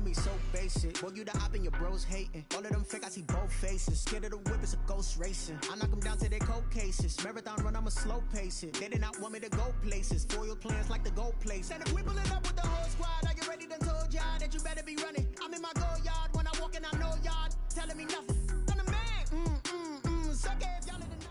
be so basic. Boy, you the op and your bros hating. All of them fake, I see both faces. Scared of the whip, it's a ghost racing. I knock them down to their cold cases. Marathon run, I'ma slow pace it. They did not want me to go places. Foil plans like the gold place. And if we pulling up with the whole squad, are you ready? Done told y'all that you better be running. I'm in my go yard when I walk in, I know y'all telling me nothing. I'm the man. Suck it if y'all in the night.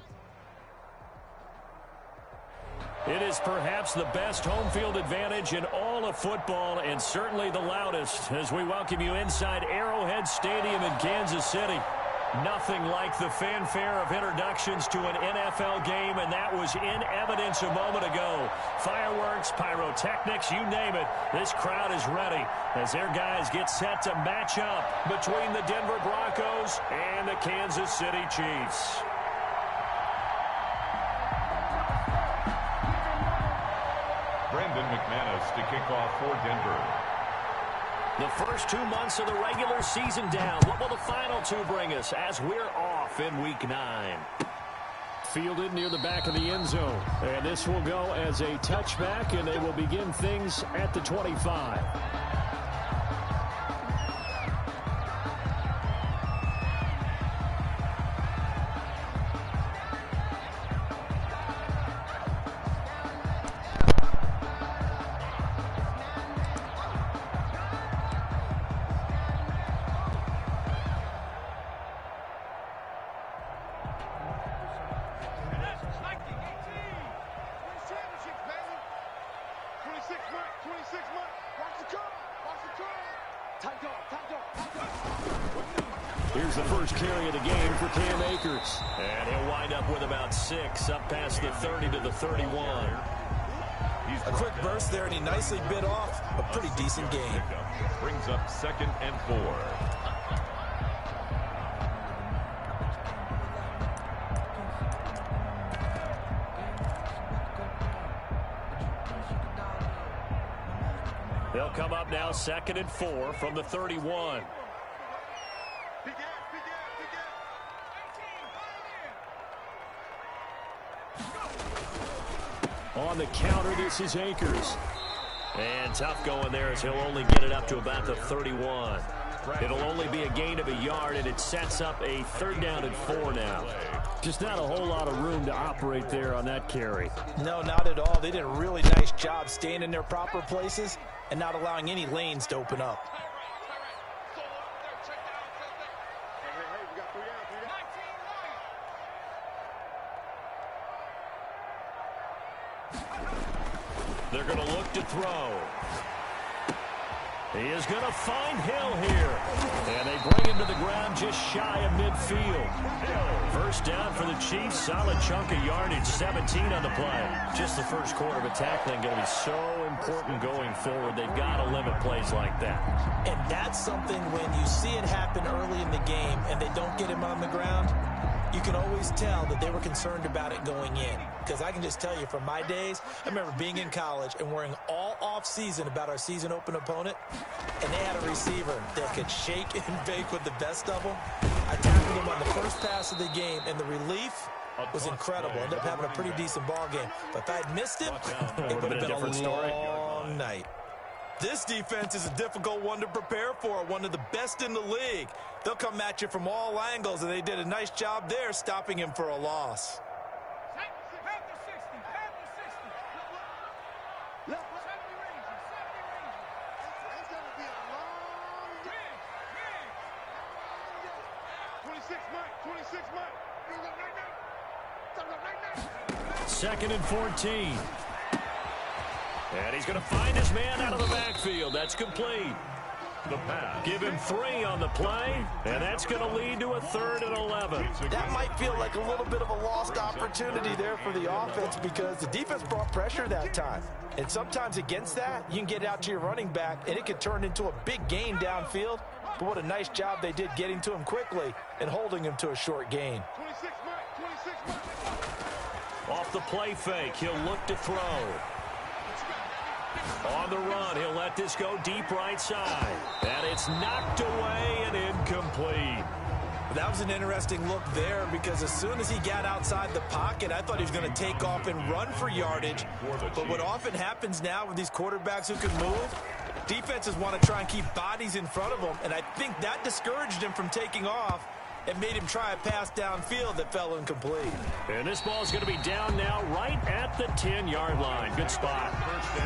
It is perhaps the best home field advantage in all of football, and certainly the loudest, as we welcome you inside Arrowhead Stadium in Kansas City. Nothing like the fanfare of introductions to an NFL game, and that was in evidence a moment ago. Fireworks, pyrotechnics, you name it. This crowd is ready as their guys get set to match up between the Denver Broncos and the Kansas City Chiefs. Brandon McManus to kick off for Denver. The first 2 months of the regular season down. What will the final two bring us as we're off in Week 9? Fielded near the back of the end zone. And this will go as a touchback, and they will begin things at the 25. Here's the first carry of the game for Cam Akers. And he'll wind up with about 6, up past the 30 to the 31. A quick burst there, and he nicely bit off a pretty decent game. Brings up 2nd and 4. They'll come up now 2nd and 4 from the 31. On the counter, this is Akers. And tough going there as he'll only get it up to about the 31. It'll only be a gain of a yard, and it sets up a 3rd down and 4 now. Just not a whole lot of room to operate there on that carry. No, not at all. They did a really nice job staying in their proper places and not allowing any lanes to open up. They're going to look to throw. He is going to find Hill here. And they bring him to the ground just shy of midfield. First down for the Chiefs. Solid chunk of yardage, 17 on the play. Just the first quarter of attack then going to be so important going forward. They've got to limit plays like that. And that's something when you see it happen early in the game and they don't get him on the ground, you can always tell that they were concerned about it going in. Because I can just tell you from my days, I remember being in college and worrying all off-season about our season open opponent, and they had a receiver that could shake and bake with the best of them. I tackled him on the first pass of the game, and the relief was incredible. Ended up having a pretty decent ball game. But if I had missed him, it would have been a long night. This defense is a difficult one to prepare for, one of the best in the league. They'll come at you from all angles, and they did a nice job there stopping him for a loss. Second and 14. And he's going to find his man out of the backfield. That's complete. The pass. Give him 3 on the play, and that's going to lead to a 3rd and 11. That might feel like a little bit of a lost opportunity there for the offense because the defense brought pressure that time. And sometimes against that, you can get out to your running back, and it could turn into a big gain downfield. But what a nice job they did getting to him quickly and holding him to a short gain. Off the play fake, he'll look to throw. On the run, he'll let this go deep right side. And it's knocked away and incomplete. That was an interesting look there because as soon as he got outside the pocket, I thought he was going to take off and run for yardage. But what often happens now with these quarterbacks who can move, Defenses want to try and keep bodies in front of them, and I think that discouraged him from taking off and made him try a pass downfield that fell incomplete. And this ball's going to be down now right at the 10-yard line. Good spot.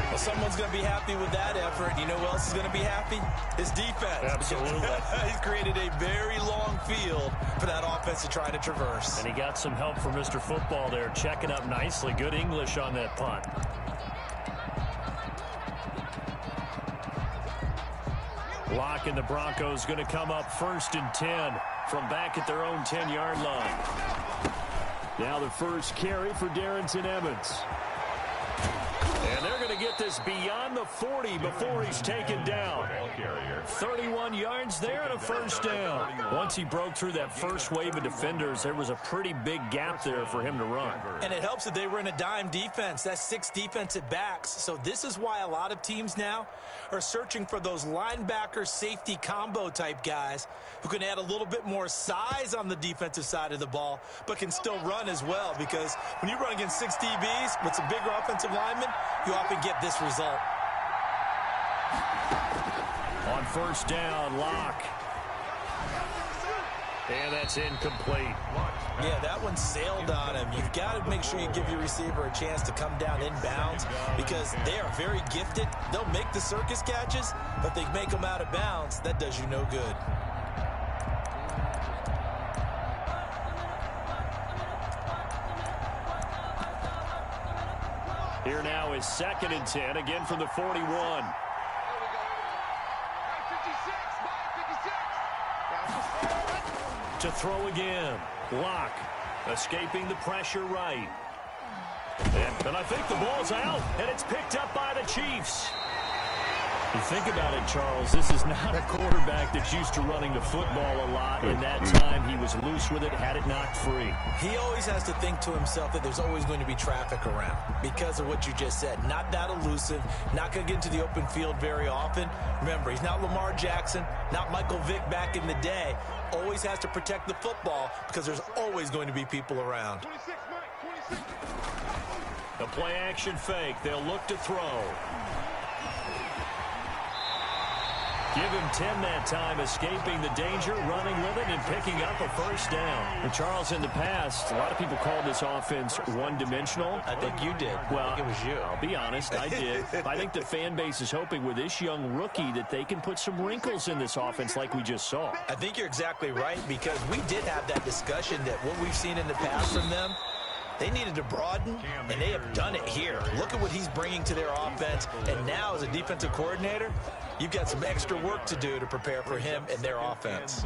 Well, someone's going to be happy with that effort. You know who else is going to be happy? His defense. Absolutely. He's created a very long field for that offense to try to traverse. And he got some help from Mr. Football there, checking up nicely. Good English on that punt. Locke and the Broncos going to come up 1st and 10 from back at their own 10-yard line. Now the first carry for Darrynton Evans. And they're going to get this beyond the 40 before he's taken down. 31 yards there and a first down. Once he broke through that first wave of defenders, there was a pretty big gap there for him to run. And it helps that they were in a dime defense. That's 6 defensive backs. So this is why a lot of teams now are searching for those linebacker safety combo type guys who can add a little bit more size on the defensive side of the ball, but can still run as well, because when you run against 6 DBs with some bigger offensive linemen, you often get this result. On first down, Locke. And that's incomplete. Yeah, that one sailed on him. You've got to make sure you give your receiver a chance to come down inbounds, because they are very gifted. They'll make the circus catches, but they make them out of bounds. That does you no good. Here now is 2nd and 10, again from the 41. To throw again. Locke escaping the pressure right. And I think the ball's out, and it's picked up by the Chiefs. You think about it, Charles, this is not a quarterback that's used to running the football a lot. In that time, he was loose with it, had it knocked free. He always has to think to himself that there's always going to be traffic around because of what you just said. Not that elusive, not going to get into the open field very often. Remember, he's not Lamar Jackson, not Michael Vick back in the day. Always has to protect the football because there's always going to be people around. The play action fake. They'll look to throw. Give him 10 that time, escaping the danger, running with it, and picking up a first down. And Charles, in the past, a lot of people called this offense one-dimensional. I think you did. Well, I think it was you. I'll be honest, I did. I think the fan base is hoping with this young rookie that they can put some wrinkles in this offense like we just saw. I think you're exactly right, because we did have that discussion that what we've seen in the past from them, they needed to broaden, and they have done it here. Look at what he's bringing to their offense, and now as a defensive coordinator, you've got some extra work to do to prepare for him and their offense.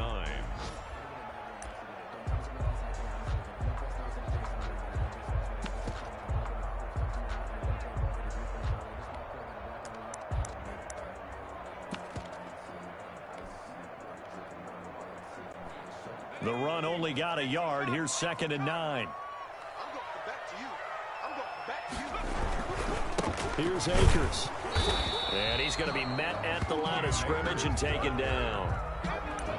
The run only got a yard. Here's 2nd and 9. Here's Akers. And he's going to be met at the line of scrimmage and taken down.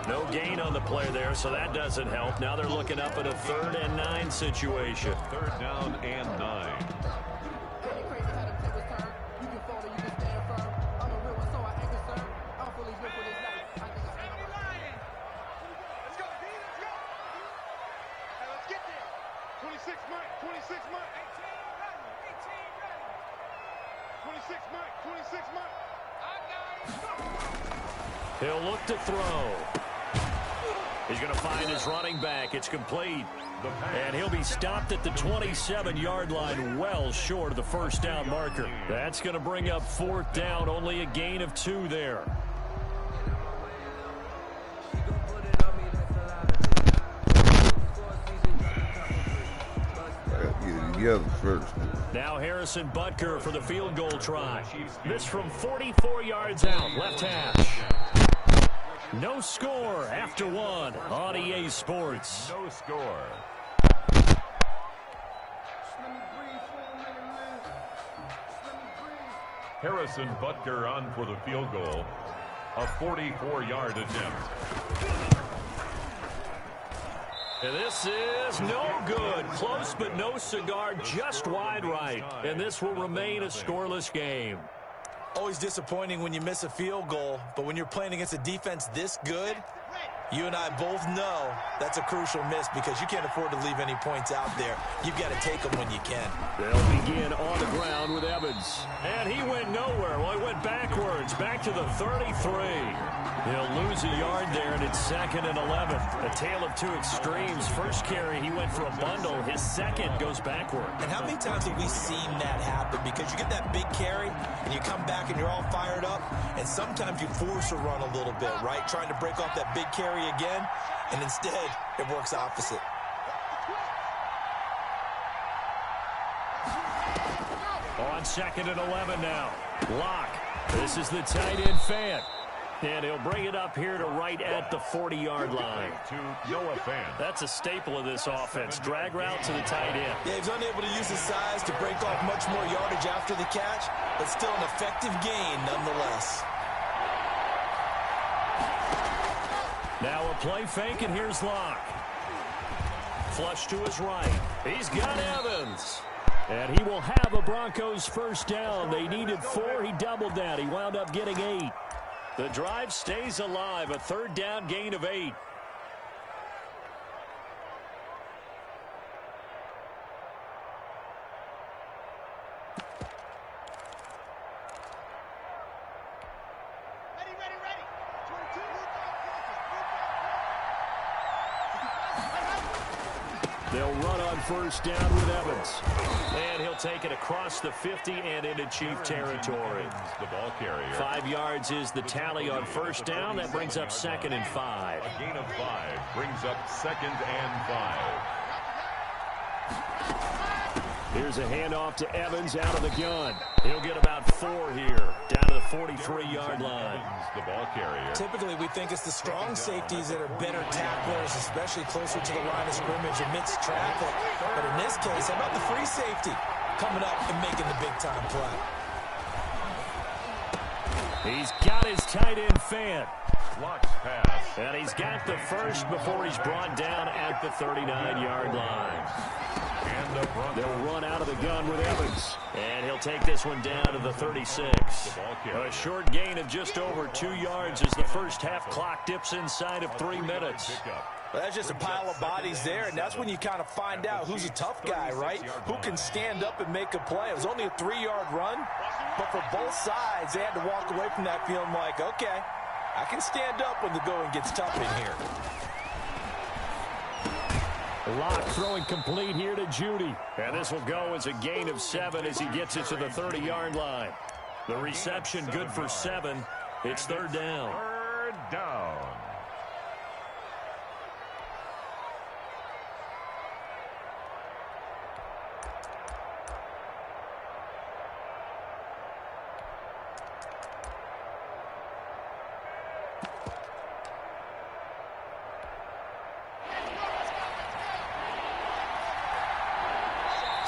No gain on the play there, so that doesn't help. Now they're looking up at a 3rd and 9 situation. 3rd down and 9. He'll look to throw. He's going to find his running back. It's complete. And he'll be stopped at the 27-yard line, well short of the first down marker. That's going to bring up 4th down, only a gain of 2 there. First. Now Harrison Butker for the field goal try. This from 44 yards out, left hash. No score after 1 on EA Sports. No score. Harrison Butker on for the field goal. A 44-yard attempt. And this is no good. Close but no cigar, just wide right. And this will remain a scoreless game. Always disappointing when you miss a field goal, but when you're playing against a defense this good, you and I both know that's a crucial miss because you can't afford to leave any points out there. You've got to take them when you can. They'll begin on the ground with Evans. And he went nowhere. Well, he went backwards, back to the 33. He'll lose a yard there, and it's 2nd and 11. A tale of two extremes. First carry, he went for a bundle. His second goes backward. And how many times have we seen that happen? Because you get that big carry, and you come back and you're all fired up, and sometimes you force a run a little bit, right? Trying to break off that big carry again, and instead it works opposite. On 2nd and 11 now. Locke. This is the tight end Fant. And he'll bring it up here to right at the 40-yard line. To Noah Fant. That's a staple of this offense. Drag route to the tight end. Yeah, he's unable to use his size to break off much more yardage after the catch, but still an effective gain nonetheless. Now a play fake, and here's Locke. Flush to his right. He's got Evans. And he will have a Broncos first down. They needed 4. He doubled that. He wound up getting 8. The drive stays alive. A 3rd down gain of 8. They'll run on first down with Evans. And he'll take it across the 50 and into Chief territory. The ball carrier. 5 yards is the tally on first down. That brings up 2nd and 5. A gain of 5 brings up 2nd and 5. Here's a handoff to Evans out of the gun. He'll get about 4 here, down to the 43-yard line. The ball carrier. Typically, we think it's the strong safeties that are better tacklers, especially closer to the line of scrimmage amidst traffic. But in this case, how about the free safety coming up and making the big-time play? He's got his tight end Fant. Locke's pass. And he's got the first before he's brought down at the 39-yard line. They'll run out of the gun with Evans. And he'll take this one down to the 36. A short gain of just over 2 yards as the first half clock dips inside of 3 minutes. Well, that's just a pile of bodies there, and that's when you kind of find out who's a tough guy, right? Who can stand up and make a play. It was only a 3-yard run, but for both sides, they had to walk away from that feeling like, okay, I can stand up when the going gets tough in here. Locke throwing complete here to Judy. And this will go as a gain of 7 as he gets it to the 30-yard line. The reception good for 7. It's 3rd down. 3rd down.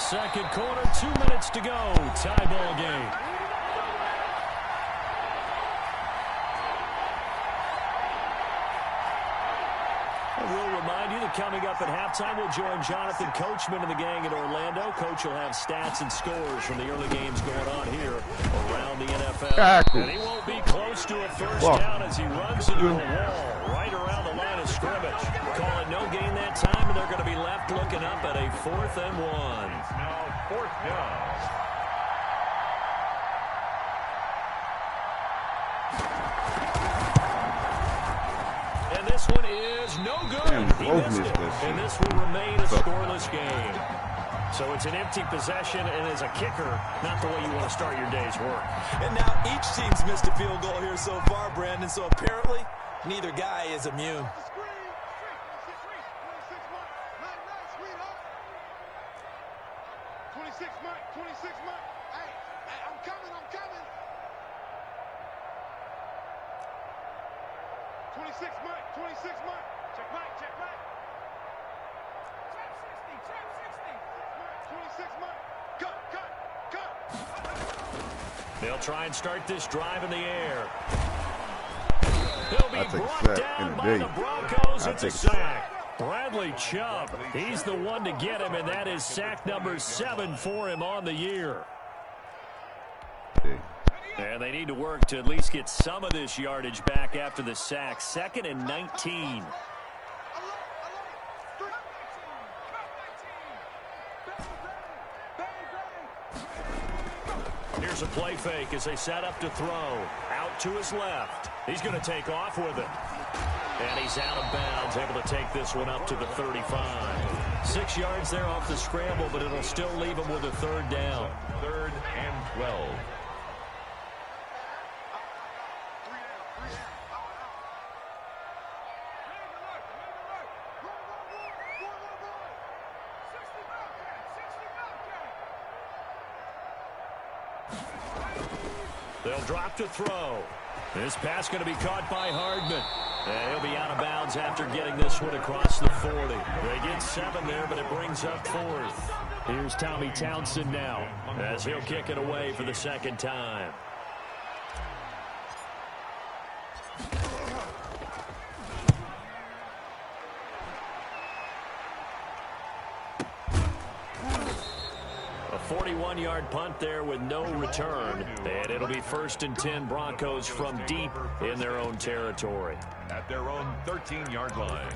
Second quarter, 2 minutes to go. Tie ball game. And we'll remind you that coming up at halftime, we'll join Jonathan Coachman and the gang in Orlando. Coach will have stats and scores from the early games going on here around the NFL. And he won't be close to a first down as he runs into a wall right around the line of scrimmage. Call it no gain that time, and they're going to be left looking up at a 4th and 1. Now 4th down. And this one is no good. He missed it. And this will remain a scoreless game. So it's an empty possession, and as a kicker, not the way you want to start your day's work. And now each team's missed a field goal here so far, Brandon, so apparently neither guy is immune. 26 Mike. Hey, I'm coming. 26 Mike. Check Mike. Trap 60. 26 Mike. Cut. They'll try and start this drive in the air. He'll be brought down by the Broncos. It's a sack. Bradley Chubb, he's the one to get him, and that is sack number 7 for him on the year. And they need to work to at least get some of this yardage back after the sack. 2nd and 19. Here's a play fake as they set up to throw. Out to his left. He's going to take off with it. And he's out of bounds, able to take this one up to the 35. 6 yards there off the scramble, but it'll still leave him with a 3rd down. 3rd and 12. They'll drop to throw. This pass going to be caught by Hardman. And he'll be out of bounds after getting this one across the 40. They get 7 there, but it brings up 4th. Here's Tommy Townsend now as he'll kick it away for the 2nd time. A 41-yard punt there with no return. And it'll be 1st and 10 Broncos from deep in their own territory. At their own 13-yard line.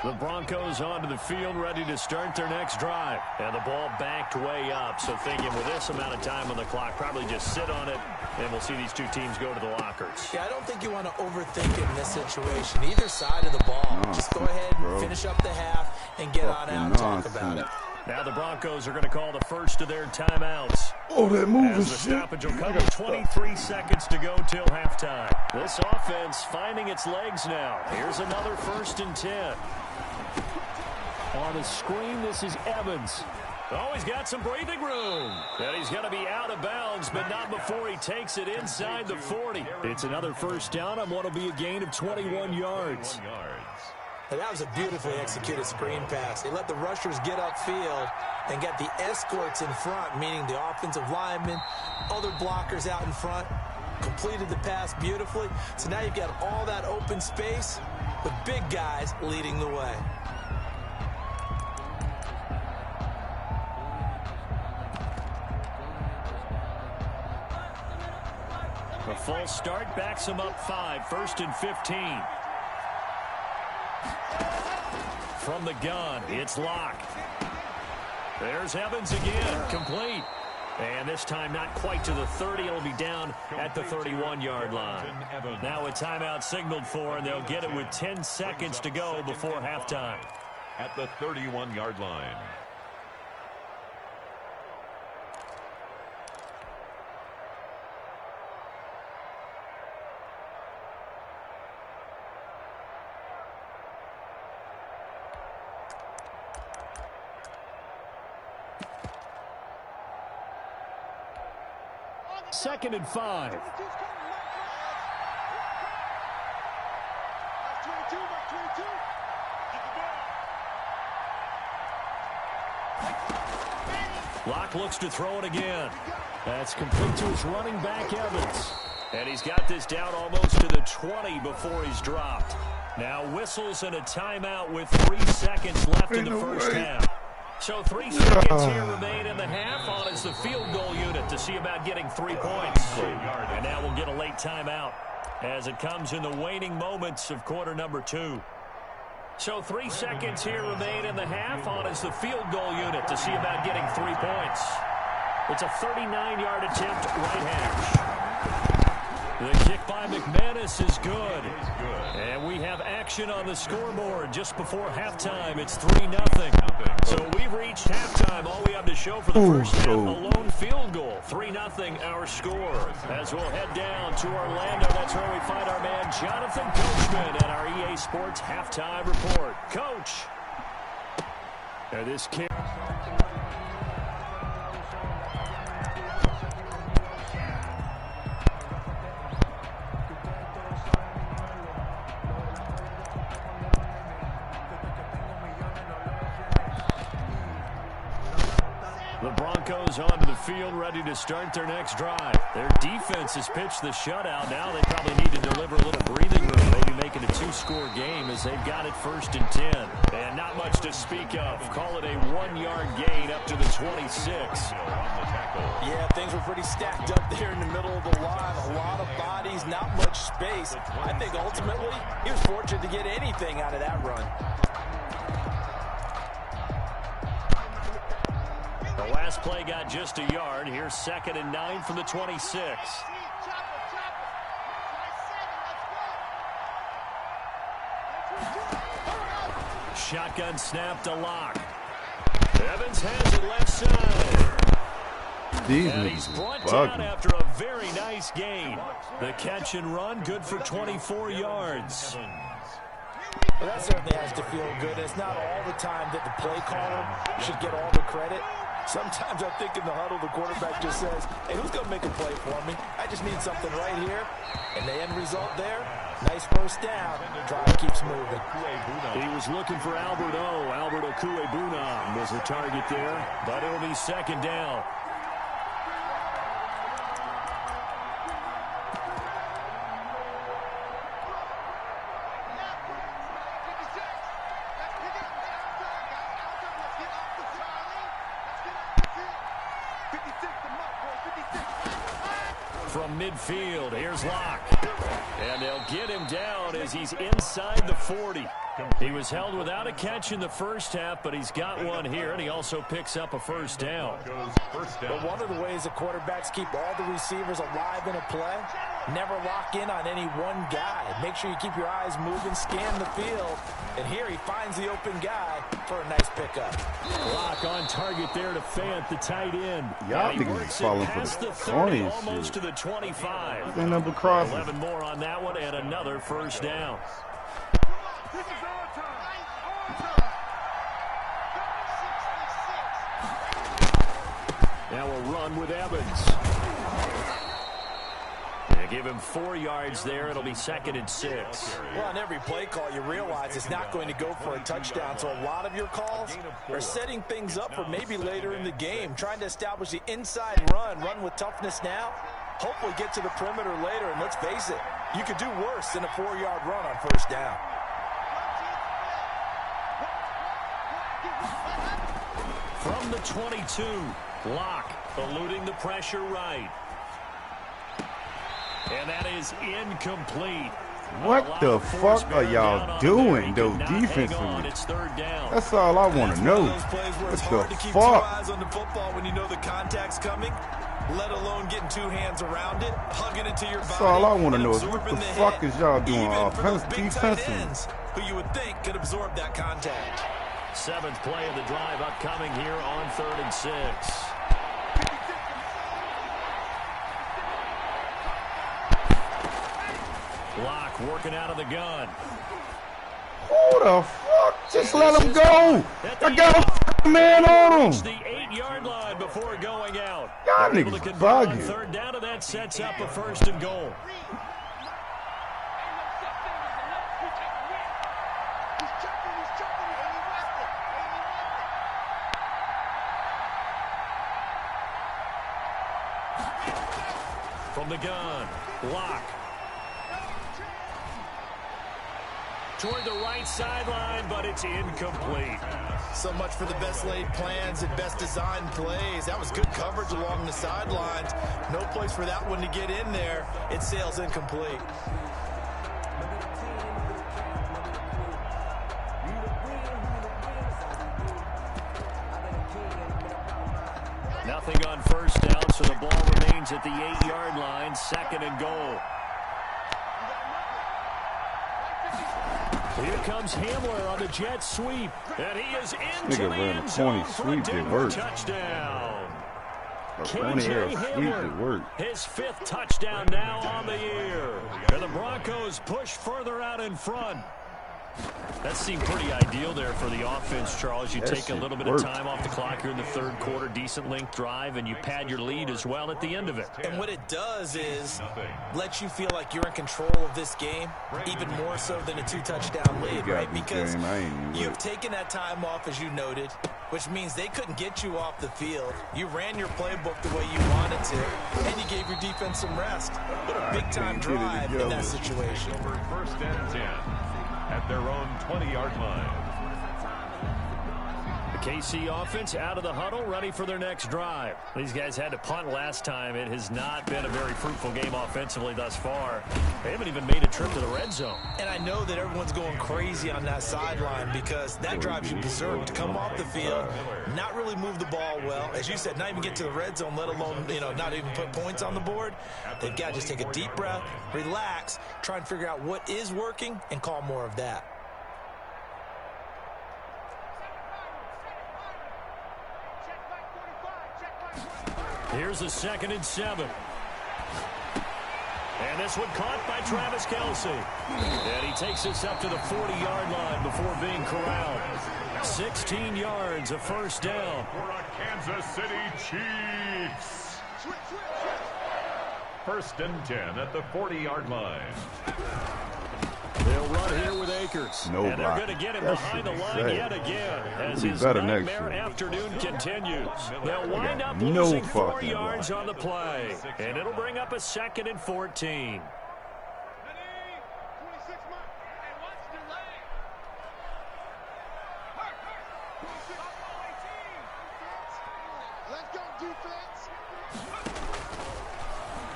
The Broncos onto the field, ready to start their next drive. And the ball backed way up, so thinking with this amount of time on the clock, probably just sit on it, and we'll see these two teams go to the lockers. Yeah, I don't think you want to overthink it in this situation. Either side of the ball. Just go ahead and finish up the half and get on out and talk about it. Now the Broncos are going to call the first of their timeouts. Oh, that move As is the shit. stoppage will come with 23 seconds to go till halftime. This offense finding its legs now. Here's another 1st and 10. On the screen, this is Evans. Oh, he's got some breathing room. And he's going to be out of bounds, but not before he takes it inside the 40. It's another 1st down on what will be a gain of 21 yards. And that was a beautifully executed screen pass. They let the rushers get upfield and got the escorts in front, meaning the offensive linemen, other blockers out in front, completed the pass beautifully. So now you've got all that open space with big guys leading the way. A false start backs him up 5, 1st and 15. From the gun, it's Locke. There's Evans again, complete. And this time not quite to the 30. It'll be down at the 31-yard line. Now a timeout signaled for, and they'll get it with 10 seconds to go before halftime. At the 31-yard line. Second and 5. That's 22, that's 22. Locke looks to throw it again. That's complete to his running back, Evans. And he's got this down almost to the 20 before he's dropped. Now whistles and a timeout with 3 seconds left in the first half. So 3 seconds here remain in the half on as the field goal unit to see about getting 3 points. And now we'll get a late timeout as it comes in the waning moments of quarter number 2. So 3 seconds here remain in the half on as the field goal unit to see about getting 3 points. It's a 39-yard attempt right hash. The kick by McManus is good. And we have action on the scoreboard just before halftime. It's 3-0. So we've reached halftime. All we have to show for the first half, a lone field goal. 3-0 our score. As we'll head down to Orlando, that's where we find our man Jonathan Coachman at our EA Sports Halftime Report. Coach. And this kick. The Broncos onto the field ready to start their next drive. Their defense has pitched the shutout. Now they probably need to deliver a little breathing room, maybe make it a 2-score game as they've got it 1st and 10. And not much to speak of. Call it a 1-yard gain up to the 26. Yeah, things were pretty stacked up there in the middle of the line. A lot of bodies, not much space. I think ultimately he was fortunate to get anything out of that run. The last play got just a yard. Here's 2nd and 9 from the 26. Shotgun snap to Locke. Evans has it left side. And he's brought down after a very nice gain. The catch and run, good for 24 yards. Well, that certainly has to feel good. It's not all the time that the play caller should get all the credit. Sometimes I think in the huddle, the quarterback just says, hey, who's going to make a play for me? I just need something right here. And the end result there, nice first down. Drive keeps moving. He was looking for Albert O. Albert Okuebuna was the target there. But it'll be 2nd down. From midfield, here's Locke. And they'll get him down as he's inside the 40. He was held without a catch in the first half, but he's got one here, and he also picks up a first down. But one of the ways the quarterbacks keep all the receivers alive in a play, never lock in on any one guy. Make sure you keep your eyes moving, scan the field. And here he finds the open guy for a nice pickup. Locke on target there to Fant, the tight end. Y'all niggas is falling for the 30 almost to the 25. The number crosses. 11 more on that one and another first down. Now a run with Evans. They give him 4 yards there. It'll be 2nd and 6. Well, on every play call, you realize it's not going to go for a touchdown. So a lot of your calls are setting things up for maybe later in the game, trying to establish the inside run with toughness now. Hopefully get to the perimeter later. And let's face it, you could do worse than a 4-yard run on first down. From the 22, Locke eluding the pressure right. And that is incomplete. What the fuck are y'all doing, though, defensively? It's 3rd down. That's all I want to know. What the fuck? Eyes on the football when you know the contact's coming, let alone getting 2 hands around it, hugging it to your body. That's all I want to know is what the fuck is y'all doing defensively? Who you would think could absorb that contact. 7th play of the drive upcoming here on 3rd and 6. Locke working out of the gun. Who the fuck? Just let him go. I got a man on him. The 8-yard line before going out. Y'all niggas bugging. 3rd down, and that sets up a 1st and goal. From the gun, Locke. Toward the right sideline, but it's incomplete. So much for the best laid plans and best designed plays. That was good coverage along the sidelines. No place for that one to get in there. It sails incomplete. Nothing on first down, so the ball remains at the 8-yard line, 2nd and goal. Here comes Hamler on the jet sweep, and he is into the end zone for a Denver touchdown. KJ Hamler, his 5th touchdown now on the year. And the Broncos push further out in front. That seemed pretty ideal there for the offense, Charles. You That take a little bit worked. of time off the clock here in the third quarter, decent length drive, and you pad your lead as well at the end of it. And what it does is let you feel like you're in control of this game, even more so than a 2-touchdown lead, right? Because you've taken that time off, as you noted, which means they couldn't get you off the field. You ran your playbook the way you wanted to, and you gave your defense some rest. What a big-time drive in that situation. First and 10 at their own 20-yard line. The KC offense out of the huddle, ready for their next drive. These guys had to punt last time. It has not been a very fruitful game offensively thus far. They haven't even made a trip to the red zone. And I know that everyone's going crazy on that sideline because that drives you berserk to come off the field, not really move the ball well. As you said, not even get to the red zone, let alone, not even put points on the board. They've got to just take a deep breath, relax, try and figure out what is working, and call more of that. Here's a 2nd and 7. And this one caught by Travis Kelce. And he takes us up to the 40-yard line before being corralled. 16 yards, a first down. For a Kansas City Chiefs. First and 10 at the 40-yard line. They'll run here with Akers. No and they're block. going to get him That's behind the line insane. yet again as Be his better next nightmare year. afternoon continues. They'll wind up No losing 4 fucking yards block. on the play. And it'll bring up a 2nd and 14. Let's go, defense.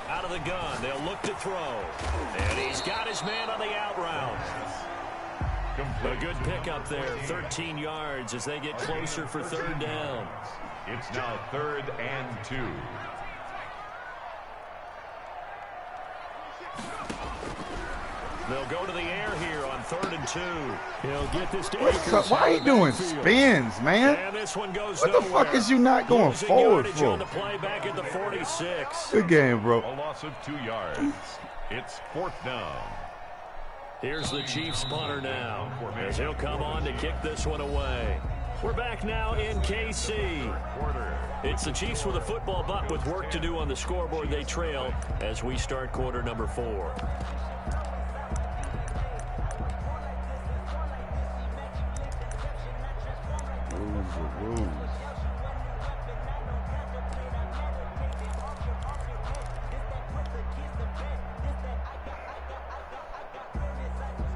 Out of the gun, they'll look to throw. And he's got his man on the out route. A good pickup there, 13 yards as they get closer for 3rd down. It's now 3rd and 2. They'll go to the air here on 3rd and 2. He'll get this to What's Akers. up? Why are you doing spins, man? And this one goes What the nowhere. fuck is you not going Losing forward yardage for? on the play back at the 46. Good game, bro. A loss of 2 yards. It's 4th down. Here's the Chiefs punter now as he'll come on to kick this one away. We're back now in KC. It's the Chiefs with a football, but with work to do on the scoreboard. They trail as we start quarter number 4.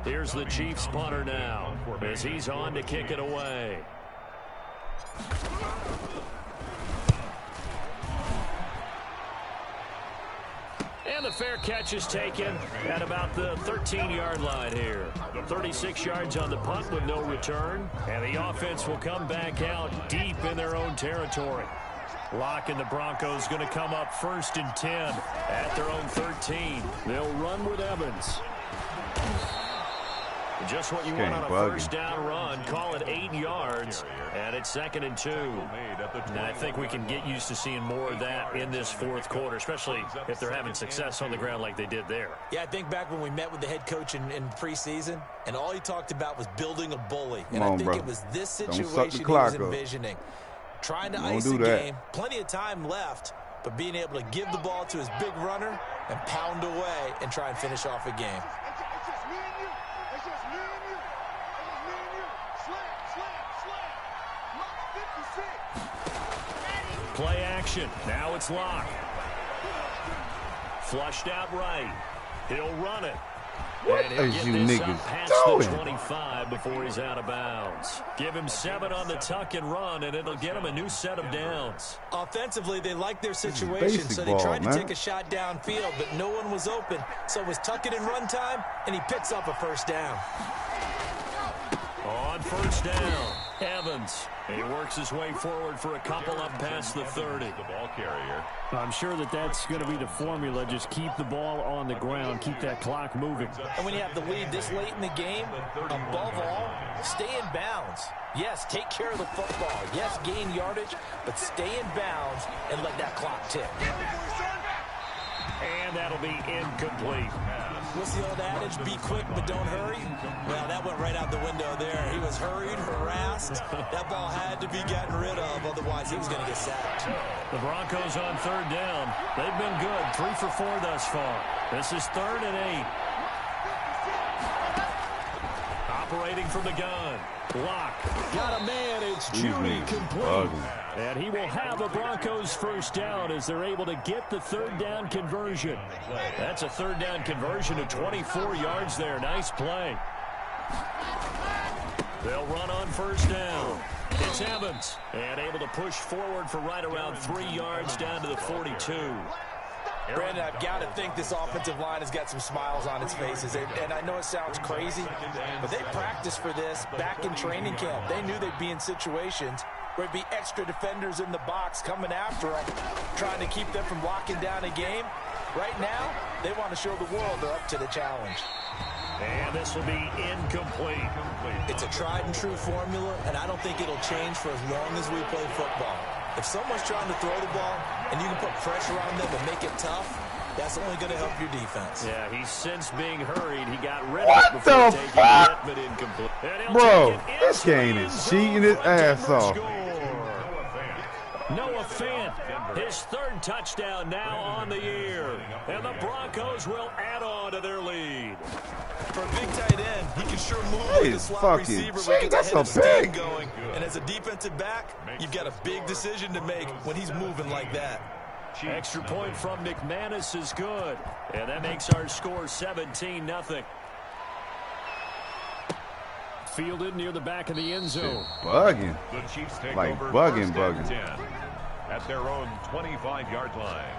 Here's the Chiefs punter now as he's on to kick it away. And the fair catch is taken at about the 13-yard line here. 36 yards on the punt with no return. And the offense will come back out deep in their own territory. Locke and the Broncos going to come up 1st and 10 at their own 13. They'll run with Evans. Just what you want on a first down run. Call it 8 yards. And it's 2nd and 2. And I think we can get used to seeing more of that in this 4th quarter, especially if they're having success on the ground like they did there. Yeah, I think back when we met with the head coach in preseason, and all he talked about was building a bully. And I think it was this situation he was envisioning. Trying to ice the game. Plenty of time left, but being able to give the ball to his big runner and pound away and try and finish off a game. It's just me and you. It's just me and you. It's just me and you. Slam, slam, slam. Lock 56. Play action. Now it's Locke. Flushed out right. He'll run it. What and he'll is get you this niggas up past doing? the 25 before he's out of bounds. Give him 7 on the tuck and run, and it'll get him a new set of downs. Offensively, they liked their situation, so they tried to man. take a shot downfield, but no one was open. So it was tuck it and run time, and he picks up a first down. On first down, Evans. He works his way forward for a couple up past the 30. The ball carrier. I'm sure that's going to be the formula. Just keep the ball on the ground. Keep that clock moving. And when you have the lead this late in the game, above all, stay in bounds. Yes, take care of the football. Yes, gain yardage, but stay in bounds and let that clock tick. And that'll be incomplete. What's the old adage? Be quick, but don't hurry. Well, that went right out the window there. He was hurried, harassed. That ball had to be gotten rid of, otherwise he was going to get sacked. The Broncos on third down. They've been good, 3 for 4 thus far. This is 3rd and 8. Operating from the gun. Lock. Got a man. It's Judy complete. And he will have a Broncos first down as they're able to get the 3rd down conversion. That's a 3rd down conversion to 24 yards there. Nice play. They'll run on first down. It's Evans. And able to push forward for right around 3 yards down to the 42. Brandon, I've got to think this offensive line has got some smiles on its faces. And I know it sounds crazy, but they practiced for this back in training camp. They knew they'd be in situations where it'd be extra defenders in the box coming after them, trying to keep them from locking down a game. Right now, they want to show the world they're up to the challenge. And this will be incomplete. It's a tried and true formula, and I don't think it'll change for as long as we play football. If someone's trying to throw the ball and you can put pressure on them and make it tough, that's only going to help your defense. Yeah, he's since being hurried. He got rid of What it before the taking fuck? it, but incomplete. Bro, this game is cheating his ass off. Noah Fant, his 3rd touchdown now on the year. And the Broncos will add on to their lead. For a big tight end, he can sure move Hey, like a slot fucking receiver shit, when he gets that's ahead of a steam pick. going. And as a defensive back, you've got a big decision to make when he's moving like that. Extra point from McManus is good. And that makes our score 17-0. Fielded near the back of the end zone. Bugging. The Chiefs take Like over bugging, 1st and bugging. 10 at their own 25-yard line.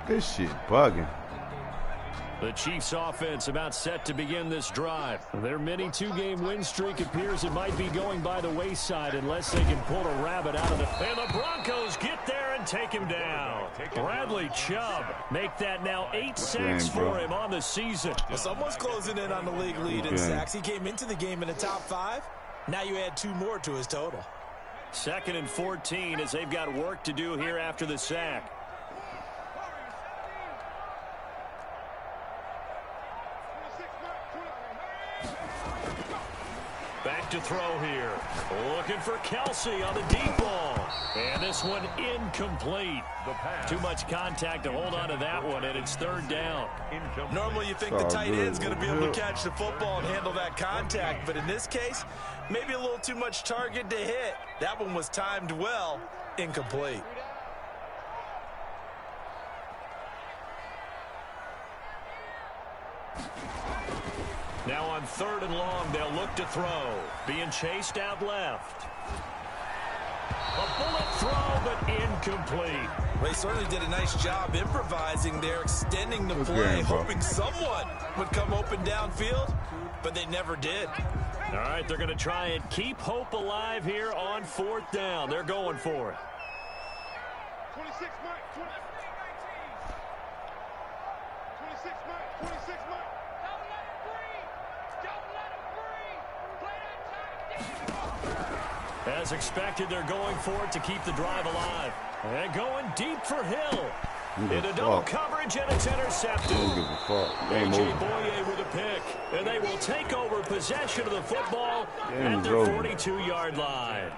This shit bugging. The Chiefs offense about set to begin this drive. Their mini 2-game win streak appears it might be going by the wayside unless they can pull a rabbit out of the... And the Broncos get there and take him down. Bradley Chubb make that now 8 sacks for him on the season. Well, someone's closing in on the league lead in sacks. He came into the game in the top 5. Now you add 2 more to his total. 2nd and 14 as they've got work to do here after the sack. Back to throw here. Looking for Kelsey on the deep ball. And this one incomplete. Too much contact to hold on to that one, and it's 3rd down. Normally you think the tight end's going to be able to catch the football and handle that contact, but in this case, maybe a little too much target to hit. That one was timed well. Incomplete. Now on 3rd and long, they'll look to throw. Being chased out left. A bullet throw, but incomplete. They certainly did a nice job improvising there, extending the play, hoping someone would come open downfield, but they never did. All right, they're going to try and keep hope alive here on 4th down. They're going for it. 26 Mike, 26 Mike, 26 Mike. As expected, they're going for it to keep the drive alive. And going deep for Hill. Into double coverage, and it's intercepted. A.J. Boye with a pick. And they will take over possession of the football at their 42-yard line.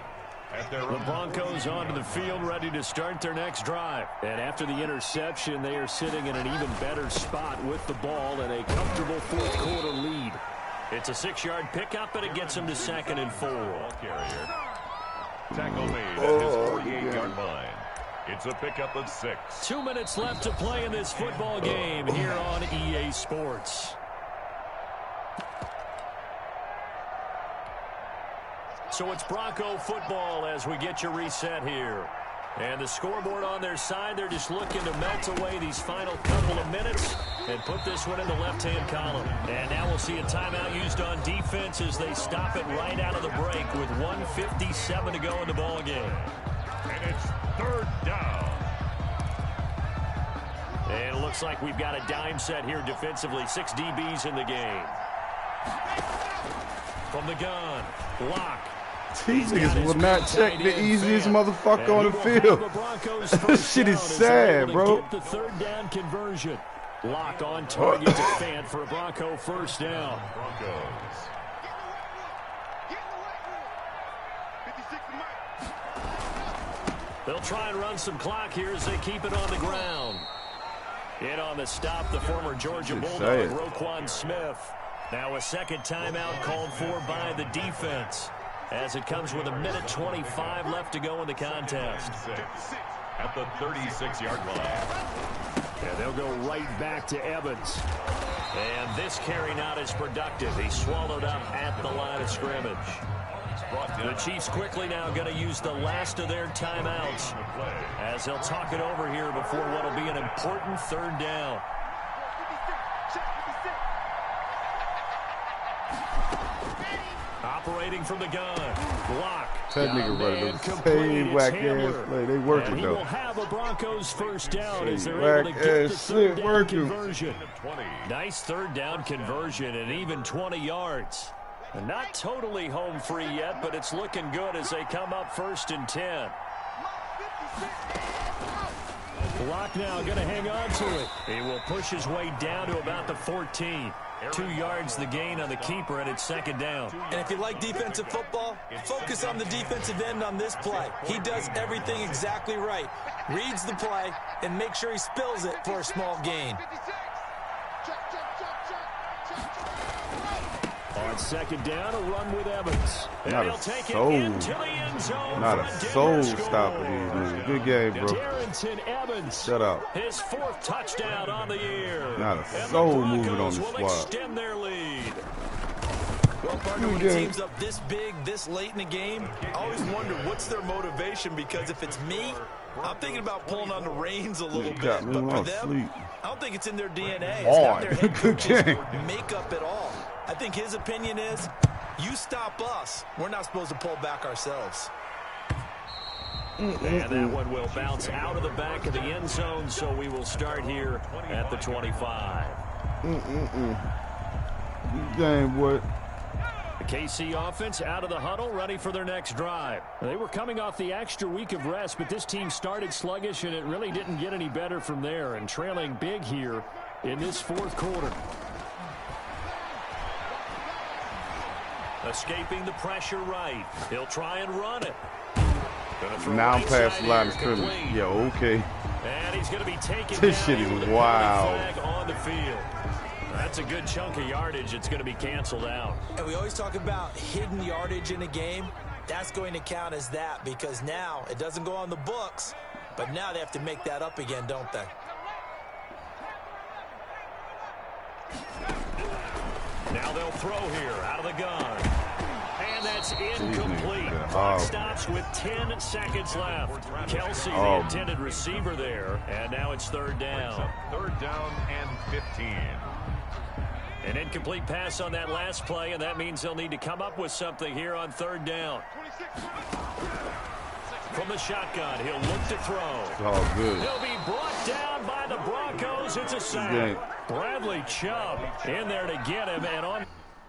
The Broncos onto the field ready to start their next drive. And after the interception, they are sitting in an even better spot with the ball and a comfortable 4th quarter lead. It's a 6-yard pickup, and it gets them to 2nd and 4. Carrier. Tackle made at his 48-yard line. It's a pickup of 6. 2 minutes left to play in this football game here on EA Sports. So it's Bronco football as we get you reset here. And the scoreboard on their side, they're just looking to melt away these final couple of minutes and put this one in the left-hand column. And now we'll see a timeout used on defense as they stop it right out of the break with 1:57 to go in the ball game. And it's 3rd down. And it looks like we've got a dime set here defensively. 6 DBs in the game. From the gun, Lock. These niggas will not check the easiest motherfucker on the field. This shit is sad, bro. The third down conversion. Lock on target to Fant for a Bronco first down. Broncos. They'll try and run some clock here as they keep it on the ground. In on the stop, the former Georgia Bulldog, Roquan Smith. Now a second timeout called for by the defense, as it comes with 1:25 left to go in the contest. At the 36-yard line. And they'll go right back to Evans. And this carry not as productive. He's swallowed up at the line of scrimmage. The Chiefs quickly now going to use the last of their timeouts as they'll talk it over here before what will be an important third down. Operating from the gun. Block. That nigga running the same whack ass play. They working he though. will have a Broncos first down as they're able to get the third down conversion. Nice third down conversion and even 20 yards. And not totally home free yet, but it's looking good as they come up 1st and 10. Block now going to hang on to it. He will push his way down to about the 14. 2 yards the gain on the keeper, and it's second down. And if you like defensive football, focus on the defensive end on this play. He does everything exactly right. Reads the play and make sure he spills it for a small gain. On second down, a run with Evans. Not a soul. Not a soul stopper, these niggas. Good game, bro. Darrington Evans. Shut up. His 4th touchdown on the year. Not a soul moving on the squad. Extend their lead. Well, partner, when a team's up this big, this late in the game, I always wonder what's their motivation, because if it's me, I'm thinking about pulling on the reins a little bit. But for them, I don't think it's in their DNA. It's not their head coach's makeup at all. I think his opinion is, you stop us, we're not supposed to pull back ourselves. And that one will bounce out of the back of the end zone, so we will start here at the 25. Good game, boy. The KC offense out of the huddle, ready for their next drive. They were coming off the extra week of rest, but this team started sluggish, and it really didn't get any better from there, and trailing big here in this 4th quarter. Escaping the pressure right. He'll try and run it. Now I'm past the line of scrimmage. Yeah, okay. And he's going to be taken This down shit is with a wild. penalty flag on the field. That's a good chunk of yardage. It's going to be canceled out. And we always talk about hidden yardage in a game. That's going to count as that, because now it doesn't go on the books, but now they have to make that up again, don't they? Now they'll throw here out of the gun. And that's incomplete. Clock stops with 10 seconds left. Kelsey, the intended receiver there. And now it's third down. Third down and 15. An incomplete pass on that last play, and that means they'll need to come up with something here on third down. From the shotgun, he'll look to throw. It's all good. He'll be brought down by the Broncos. It's a sack. Bradley Chubb in there to get him, and on